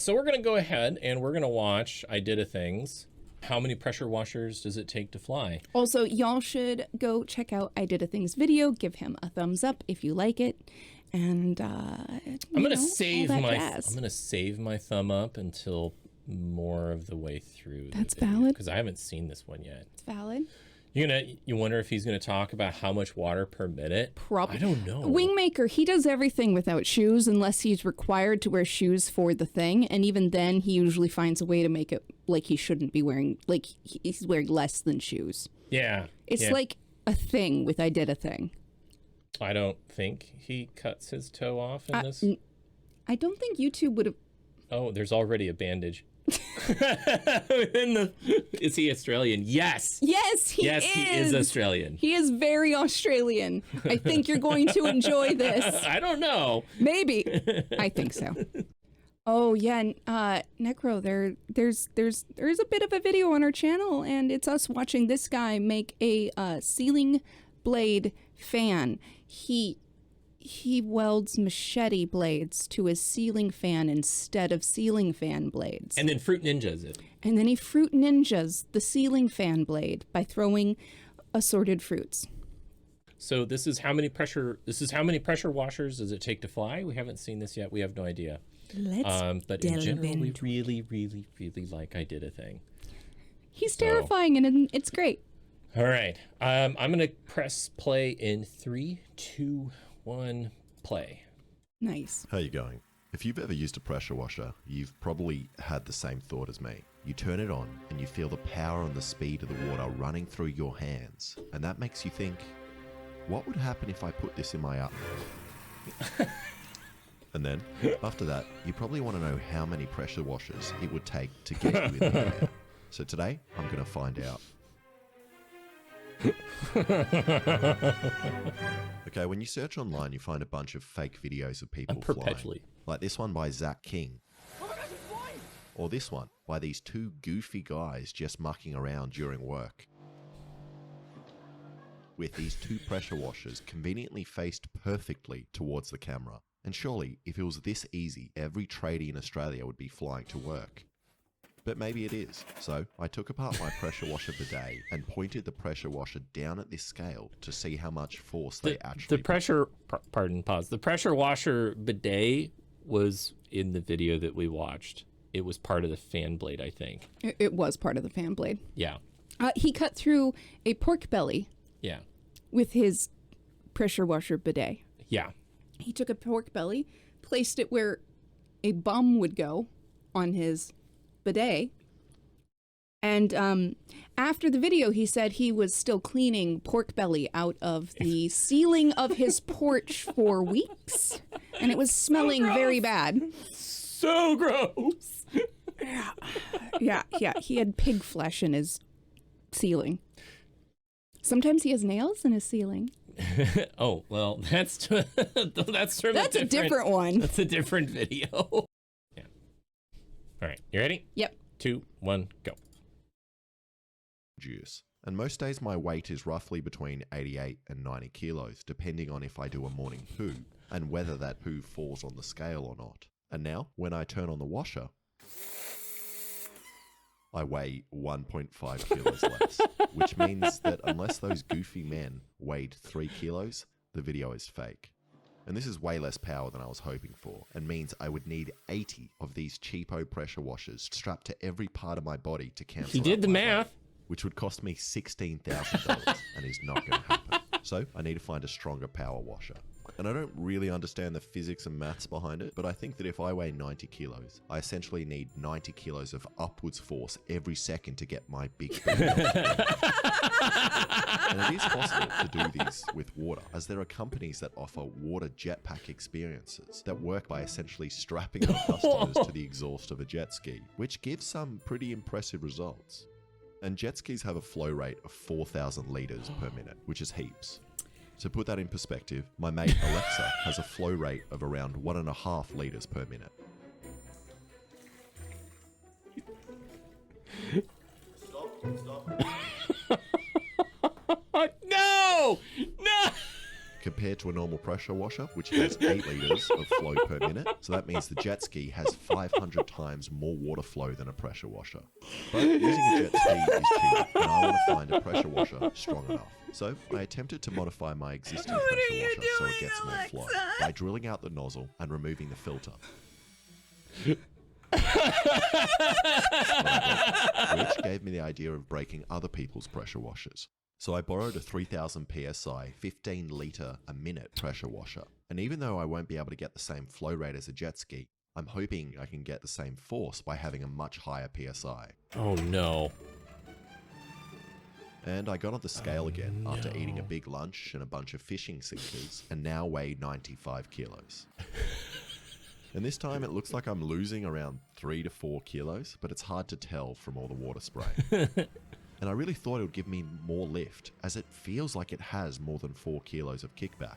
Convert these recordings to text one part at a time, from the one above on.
So we're gonna go ahead and we're gonna watch I Did a Things. How many pressure washers does it take to fly? Also, y'all should go check out I Did a Things video. Give him a thumbs up if you like it. And I'm gonna save my thumb up until more of the way through. That's valid. Because I haven't seen this one yet. It's valid. You wonder if he's gonna talk about how much water per minute? Probably. I don't know. Wingmaker, he does everything without shoes unless he's required to wear shoes for the thing, and even then he usually finds a way to make it like he shouldn't be wearing, like he's wearing less than shoes. Yeah. It's like a thing with I Did a Thing. I don't think he cuts his toe off in this. I don't think YouTube would have. Oh, there's already a bandage. Is he Australian? Yes. Yes, he is Australian. He is very Australian. I think you're going to enjoy this. I don't know. Maybe. I think so. Oh yeah, Necro, there's a bit of a video on our channel, and it's us watching this guy make a ceiling blade fan. He welds machete blades to his ceiling fan instead of ceiling fan blades. And then Fruit Ninjas it. And then he Fruit Ninjas the ceiling fan blade by throwing assorted fruits. So this is how many pressure washers does it take to fly? We haven't seen this yet. We have no idea. But in general, we really like I Did a Thing. He's terrifying and it's great. All right. I'm gonna press play in 3, 2, 1, play. Nice. How you going? If you've ever used a pressure washer, you've probably had the same thought as me. You turn it on and you feel the power and the speed of the water running through your hands. And that makes you think, what would happen if I put this in my oven? And then, after that, you probably want to know how many pressure washers it would take to get you in the air. So today, I'm going to find out. Okay, when you search online, you find a bunch of fake videos of people flying. Like this one by Zach King. Oh my God, he's flying! Or this one by these two goofy guys just mucking around during work. With these two pressure washers conveniently faced perfectly towards the camera. And surely, if it was this easy, every tradie in Australia would be flying to work. But maybe it is. So I took apart my pressure washer bidet and pointed the pressure washer down at this scale to see how much force they actually The pressure washer bidet was in the video that we watched. It was part of the fan blade, I think. It was part of the fan blade. Yeah. He cut through a pork belly. Yeah. With his pressure washer bidet. Yeah. He took a pork belly, placed it where a bum would go on his bidet. And after the video, he said he was still cleaning pork belly out of the ceiling of his porch for weeks. And it was smelling very bad. So gross. Yeah. He had pig flesh in his ceiling. Sometimes he has nails in his ceiling. Oh, well, that's a different one. That's a different video. Yeah. All right, you ready? Yep. 2, 1, go. Juice. And most days my weight is roughly between 88 and 90 kilos, depending on if I do a morning poo and whether that poo falls on the scale or not. And now, when I turn on the washer, I weigh 1.5 kilos less, which means that unless those goofy men weighed 3 kilos, the video is fake. And this is way less power than I was hoping for, and means I would need 80 of these cheapo pressure washers strapped to every part of my body to cancel. He did the math. Weight, which would cost me $16,000 and is not going to happen. So I need to find a stronger power washer. And I don't really understand the physics and maths behind it, but I think that if I weigh 90 kilos, I essentially need 90 kilos of upwards force every second to get my big belly up. And it is possible to do these with water, as there are companies that offer water jetpack experiences that work by essentially strapping their customers to the exhaust of a jet ski, which gives some pretty impressive results. And jet skis have a flow rate of 4,000 litres per minute, which is heaps. To put that in perspective, my mate Alexa has a flow rate of around 1.5 litres per minute. Stop. No! compared to a normal pressure washer, which has 8 litres of flow per minute. So that means the jet ski has 500 times more water flow than a pressure washer. But using a jet ski is cheap, and I want to find a pressure washer strong enough. So I attempted to modify my existing pressure washer so it gets more flow by drilling out the nozzle and removing the filter. Which gave me the idea of breaking other people's pressure washers. So I borrowed a 3000 psi, 15 litre a minute pressure washer. And even though I won't be able to get the same flow rate as a jet ski, I'm hoping I can get the same force by having a much higher psi. Oh no. And I got on the scale again after eating a big lunch and a bunch of fishing sinkers, and now weigh 95 kilos. And this time it looks like I'm losing around 3 to 4 kilos, but it's hard to tell from all the water spray. And I really thought it would give me more lift, as it feels like it has more than 4 kilos of kickback.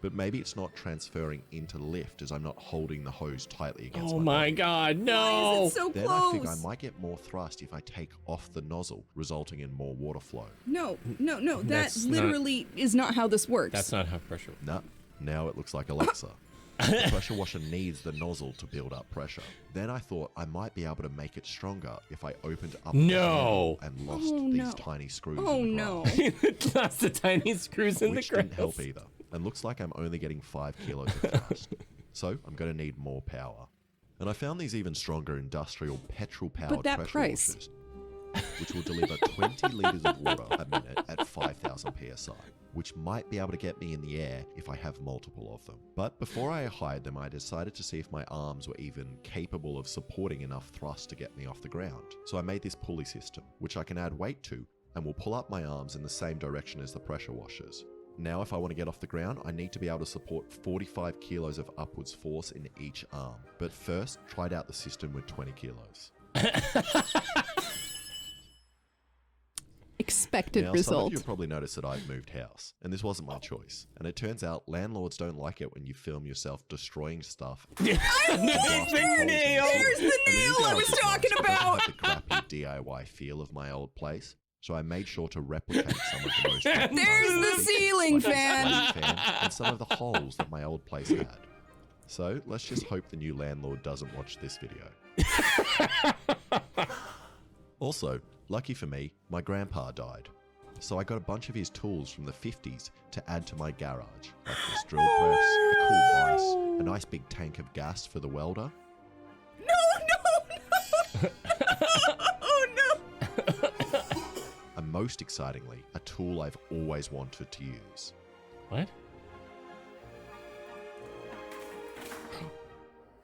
But maybe it's not transferring into lift as I'm not holding the hose tightly against Oh my my body. God, no! Why is it so Then close? I think I might get more thrust if I take off the nozzle, resulting in more water flow. No. That That's literally is not how this works. That's not how pressure works. Nah, now it looks like Alexa. The pressure washer needs the nozzle to build up pressure. Then I thought I might be able to make it stronger if I opened up the No. handle and lost Oh, these no. tiny screws Oh in the no. grass, Lots of tiny screws in which the didn't grass. help either. And looks like I'm only getting 5 kilos of thrust. So I'm going to need more power. And I found these even stronger industrial petrol-powered But that pressure price. washers, which will deliver 20 litres of water a minute at 5,000 psi, which might be able to get me in the air if I have multiple of them. But before I hired them, I decided to see if my arms were even capable of supporting enough thrust to get me off the ground. So I made this pulley system, which I can add weight to, and will pull up my arms in the same direction as the pressure washers. Now, if I want to get off the ground, I need to be able to support 45 kilos of upwards force in each arm. But first, tried out the system with 20 kilos. Expected Now, result. some of you have probably noticed that I've moved house, and this wasn't my choice. And it turns out landlords don't like it when you film yourself destroying stuff. There's the nail! There's the nail I was talking about! The crappy DIY feel of my old place. So I made sure to replicate some of the most There's the ceiling fan! and some of the holes that my old place had. So let's just hope the new landlord doesn't watch this video. Also, lucky for me, my grandpa died. So I got a bunch of his tools from the 50s to add to my garage, like this drill press, a cool vise, a nice big tank of gas for the welder. No! Oh no! And most excitingly, a tool I've always wanted to use. What?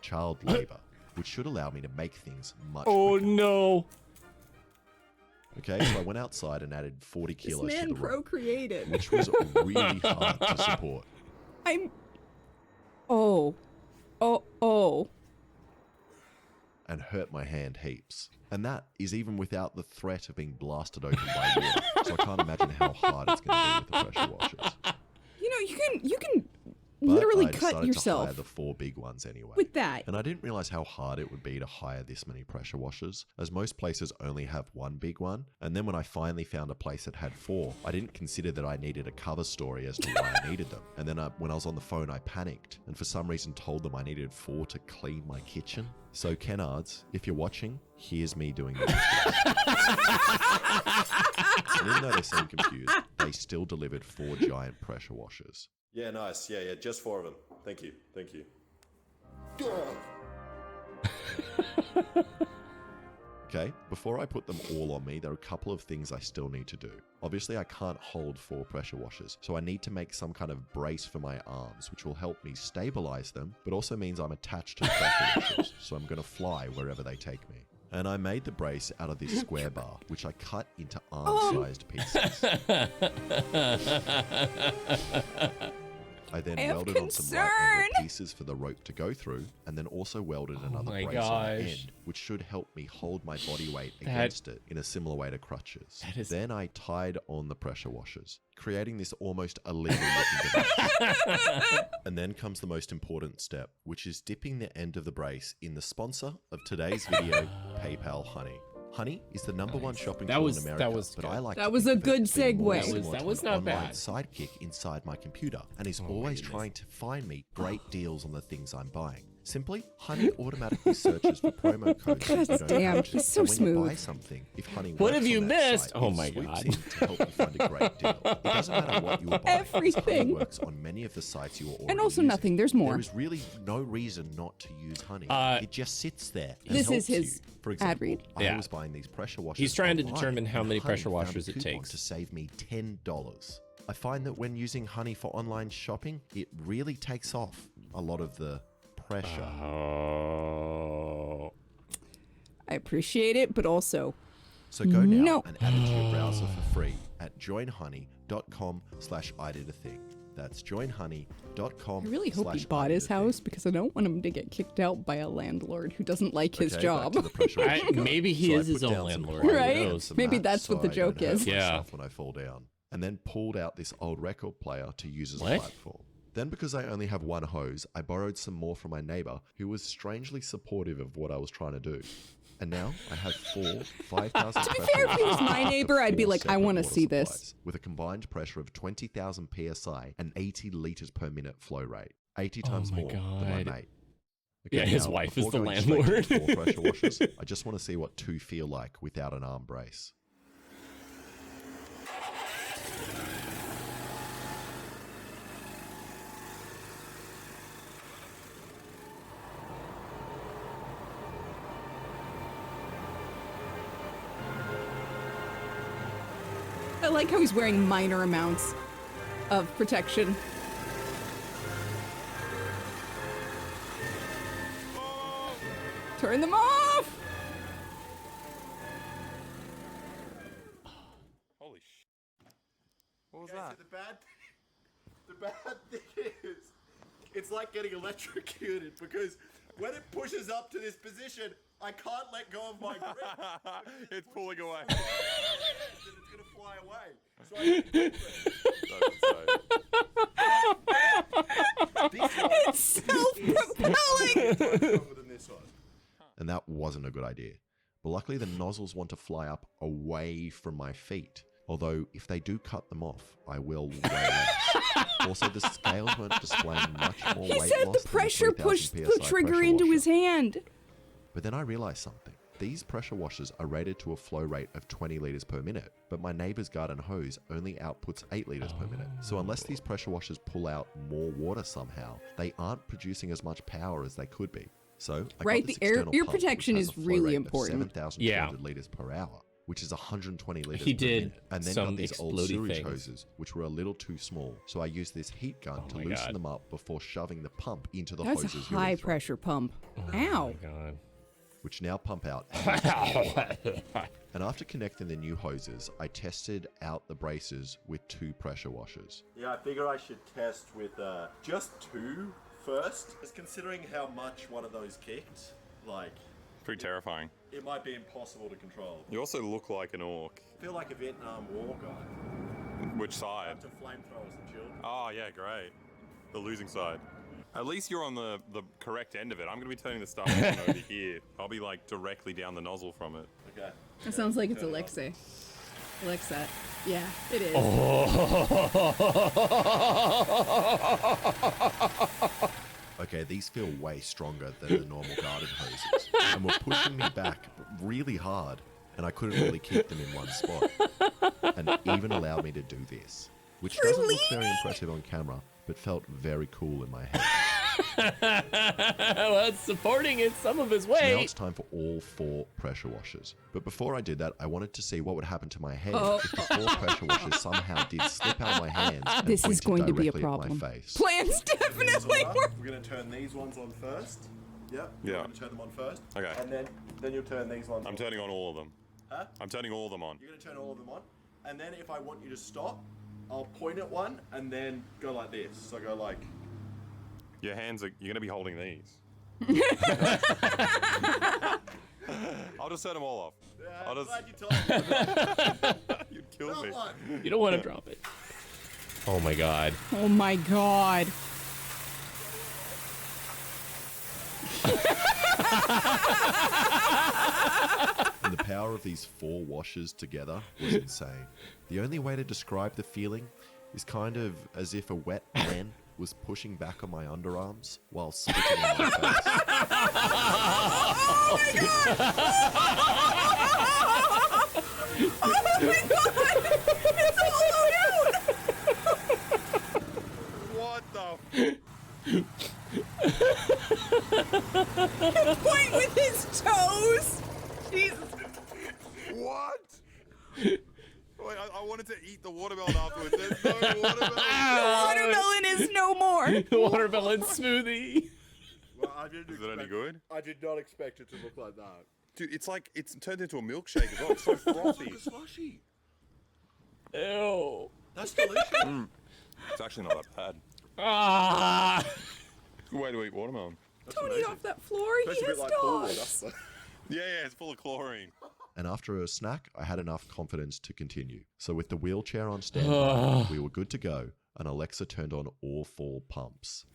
Child labor, which should allow me to make things much Oh quicker. no! Okay, so I went outside and added 40 This kilos to man the rope, procreated. which was really hard to support. Oh. And hurt my hand heaps. And that is even without the threat of being blasted open by water. So I can't imagine how hard it's going to be with the pressure washers. You know, you can But literally I cut decided to yourself hire the 4 big ones anyway. with that. And I didn't realize how hard it would be to hire this many pressure washers, as most places only have 1 big one. And then when I finally found a place that had 4, I didn't consider that I needed a cover story as to why I needed them. And then when I was on the phone, I panicked and for some reason told them I needed 4 to clean my kitchen. So Kennards, if you're watching, here's me doing the dishes. And even though they seemed confused, they still delivered 4 giant pressure washers. Yeah, nice. Yeah, just 4 of them. Thank you. Okay, before I put them all on me, there are a couple of things I still need to do. Obviously, I can't hold 4 pressure washers, so I need to make some kind of brace for my arms, which will help me stabilize them, but also means I'm attached to the pressure washers, so I'm going to fly wherever they take me. And I made the brace out of this square bar, which I cut into arm-sized pieces. I then I have welded on some right concern. angle pieces for the rope to go through, and then also welded another my brace on the gosh. end, which should help me hold my body weight against it in a similar way to crutches. That is- Then I tied on the pressure washers, creating this almost illegal looking device. And then comes the most important step, which is dipping the end of the brace in the sponsor of today's video, PayPal Honey. Honey is the #1 shopping That tool was- in that America, was but good. I like That to was think a of it good as being more segue. similar That to was an not online bad. sidekick inside my computer, and is always trying to find me great deals on the things I'm buying. Simply, Honey automatically searches for promo codes that you don't damn, purchase. he's so And when you buy smooth. something, if Honey What works have you on that missed? site, Oh it my swoops God. in to help you find a great deal. It doesn't matter what you are buying. as Everything. Honey works on many of the sites you are already And also using. nothing, there's more. There is really no reason not to use Honey. It just sits there and This is helps his you. For example, ad read. I Yeah. was buying these pressure washers. He's trying to online, determine how and many Honey pressure found a washers it coupon takes. to save me $10. I find that when using Honey for online shopping, it really takes off a lot of the pressure. Oh. I appreciate it, but also, So go now No. and add it to your browser for free at joinhoney.com/iditathing. That's joinhoney.com. I really hope he bought his house because I don't want him to get kicked out by a landlord who doesn't like his job. Maybe he is his own landlord. Right? Who knows? Maybe that's what the joke is. Yeah. When I fall down, and then pulled out this old record player to use as a What? platform. Then, because I only have one hose, I borrowed some more from my neighbor, who was strangely supportive of what I was trying to do. And now I have 4 5,000. To be fair, if he was my neighbor, I'd be like, I want to see this. With a combined pressure of 20,000 psi and 80 liters per minute flow rate, 80 times my more than my God. mate. Yeah, his wife is before the going straight to landlord. the 4 pressure washers, I just want to see what 2 feel like without an arm brace. I like how he's wearing minor amounts of protection. Turn them off! Holy sh! What was that? The bad thing is, it's like getting electrocuted because when it pushes up to this position, I can't let go of my grip. It's pulling away. Then it's gonna fly away. So I It's self-propelling! stronger than this one. And that wasn't a good idea. But luckily the nozzles want to fly up away from my feet. Although if they do cut them off, I will way less. Also, the scales weren't displaying much more He weight said loss the than pressure 3,000 pushed the PSI trigger pressure into washer. his hand. But then I realized something. These pressure washers are rated to a flow rate of 20 liters per minute, but my neighbor's garden hose only outputs 8 liters per minute. So unless these pressure washers pull out more water somehow, they aren't producing as much power as they could be. So I Right, got this the air- external ear pump, which protection has is a flow really rate of important. 7,200 liters per hour, which is 120 liters He per did minute. And then some got these old explodey sewage things. hoses, which were a little too small. So I used this heat gun to my loosen God. them up before shoving the pump into the That's a hoses. you're high in front, pressure pump. Oh Ow. God. which now pump out. And after connecting the new hoses, I tested out the braces with 2 pressure washers. Yeah, I figure I should test with just 2 first. Just considering how much one of those kicked, like, Pretty terrifying. it might be impossible to control. You also look like an orc. I feel like a Vietnam War guy. Which side? To flamethrowers and children. Oh yeah, great. The losing side. At least you're on the correct end of it. I'm gonna be turning the stuff on over here. I'll be like directly down the nozzle from it. Okay. That sounds like it's Alexa. Alexa. Yeah, it is. Okay, these feel way stronger than the normal garden hoses, and were pushing me back really hard, and I couldn't really keep them in one spot, and even allowed me to do this, which doesn't look very impressive on camera, but felt very cool in my head. Well, it's supporting it some of his So now weight. it's time for all 4 pressure washers. But before I did that, I wanted to see what would happen to my head if the 4 pressure washers somehow did slip out of my hands and This is pointed going to be a directly at problem. my face. Plans definitely work. We're gonna turn these ones on first. Yep. Yeah. We're gonna turn them on first. Okay. And then you'll turn these ones I'm on. turning on all of them. Huh? I'm turning all of them on. You're gonna turn all of them on. And then if I want you to stop, I'll point at one and then go like this. So go like... Your hands are. You're gonna be holding these. I'll just turn them all off. I'll I'm just. glad you told me. You'd kill me. That one. You don't want to drop it. Oh my God. Oh my god. And the power power of these 4 washers together was insane. The only way to describe the feeling is kind of as if a wet man was pushing back on my underarms while spitting on my face. Oh my god! Oh my god! It's hollowed out! What the? Point with his toes! Jesus. What? Wait, I wanted to eat the watermelon afterwards. There's no watermelon. The watermelon is no more. The watermelon smoothie. Well, I didn't Is it any good? I did not expect it to look like that. Dude, it's like, it's turned into a milkshake as well. It's so frothy. It's slushy. Ew. That's delicious. It's actually not that bad. Ah. Good way to eat watermelon. Don't eat off that floor. Tastes He a bit has like pool water. dogs. Yeah, it's full of chlorine. And after a snack, I had enough confidence to continue. So with the wheelchair on standby, we were good to go, and Alexa turned on all 4 pumps.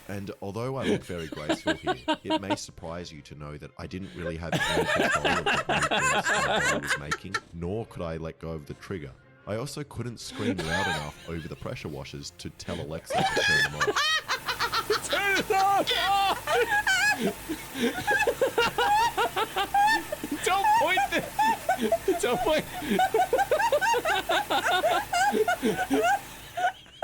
And although I look very graceful here, it may surprise you to know that I didn't really have any control of the movements my body was making, nor could I let go of the trigger. I also couldn't scream loud enough over the pressure washers to tell Alexa to turn them off. Turn it off! Don't point this! Don't point.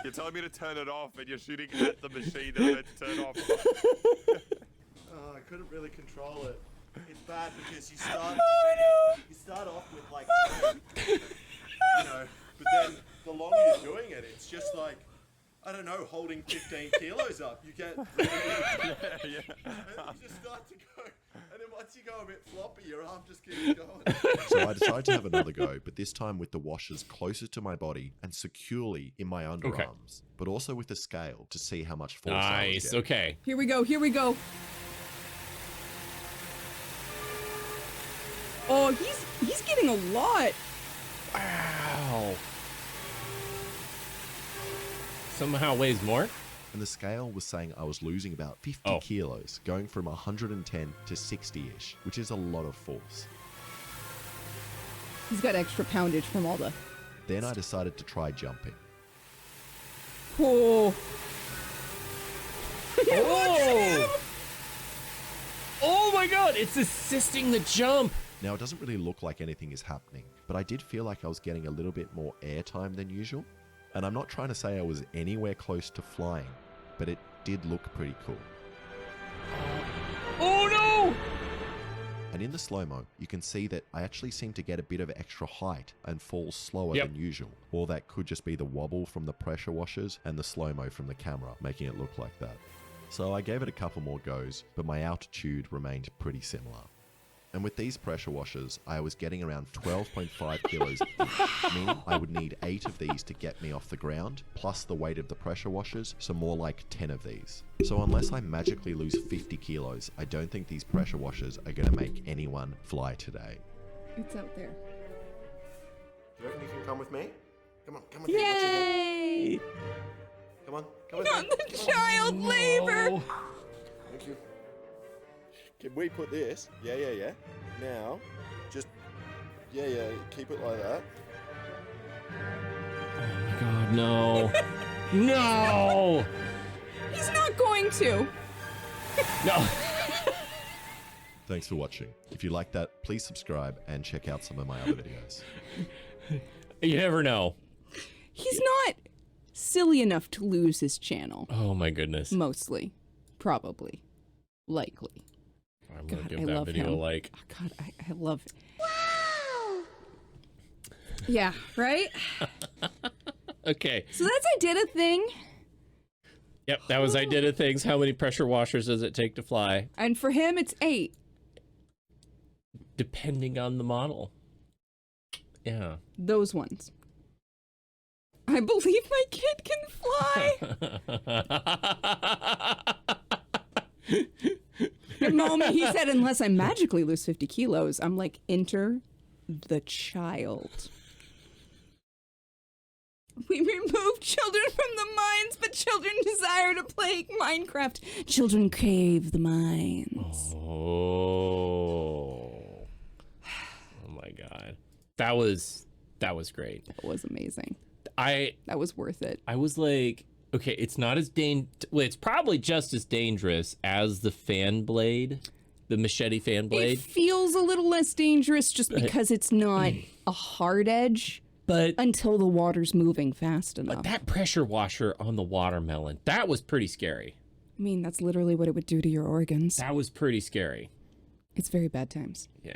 You're telling me to turn it off, and you're shooting at the machine that I meant to turn off. Oh, I couldn't really control it. It's bad because you start off with like, you know, but then the longer you're doing it, it's just like, I don't know, holding 15 kilos up. You get really, Yeah. you just start to go, and then once you go a bit floppy, your arm just keeps going. So I decided to have another go, but this time with the washers closer to my body and securely in my underarms, but also with a scale to see how much force I was Nice. getting. Okay. Here we go. Here we go. Oh, he's getting a lot. Wow. Somehow weighs more. And the scale was saying I was losing about 50 kilos, going from 110 to 60-ish, which is a lot of force. He's got extra poundage from all the... Then I decided to try jumping. Oh. Oh! Oh my god, it's assisting the jump. Now, it doesn't really look like anything is happening, but I did feel like I was getting a little bit more airtime than usual. And I'm not trying to say I was anywhere close to flying, but it did look pretty cool. Oh no! And in the slow-mo, you can see that I actually seem to get a bit of extra height and fall slower than usual. Or that could just be the wobble from the pressure washers and the slow-mo from the camera, making it look like that. So I gave it a couple more goes, but my altitude remained pretty similar. And with these pressure washers, I was getting around 12.5 kilos each, meaning I would need 8 of these to get me off the ground, plus the weight of the pressure washers, so more like 10 of these. So unless I magically lose 50 kilos, I don't think these pressure washers are going to make anyone fly today. It's out there. Do you reckon you can come with me? Come on, come on. Here, Yay! come on, come with Not me. the child labor. Oh. Thank you. Can we put this? Yeah. Now, just, keep it like that. Oh my god, no. No! He's not going to. No. Thanks for watching. If you like that, please subscribe and check out some of my other videos. You never know. He's not silly enough to lose his channel. Oh my goodness. Mostly. Probably. Likely. I'm gonna God, give I that love video him. a like. Oh, God, I love it. Wow! Yeah, right? Okay. So that's I did a thing. Yep, that was I did it things. How many pressure washers does it take to fly? And for him, it's 8. Depending on the model. Yeah. Those ones. I believe my kid can fly. The moment he said, unless I magically lose 50 kilos, I'm like, enter the child. We remove children from the mines, but the children desire to play Minecraft. Children crave the mines. Oh my God. That was great. That was amazing. That was worth it. I was like, okay, it's not as it's probably just as dangerous as the fan blade, the machete fan blade. It feels a little less dangerous just because it's not a hard edge. But until the water's moving fast enough. But that pressure washer on the watermelon, that was pretty scary. I mean, that's literally what it would do to your organs. That was pretty scary. It's very bad times. Yeah.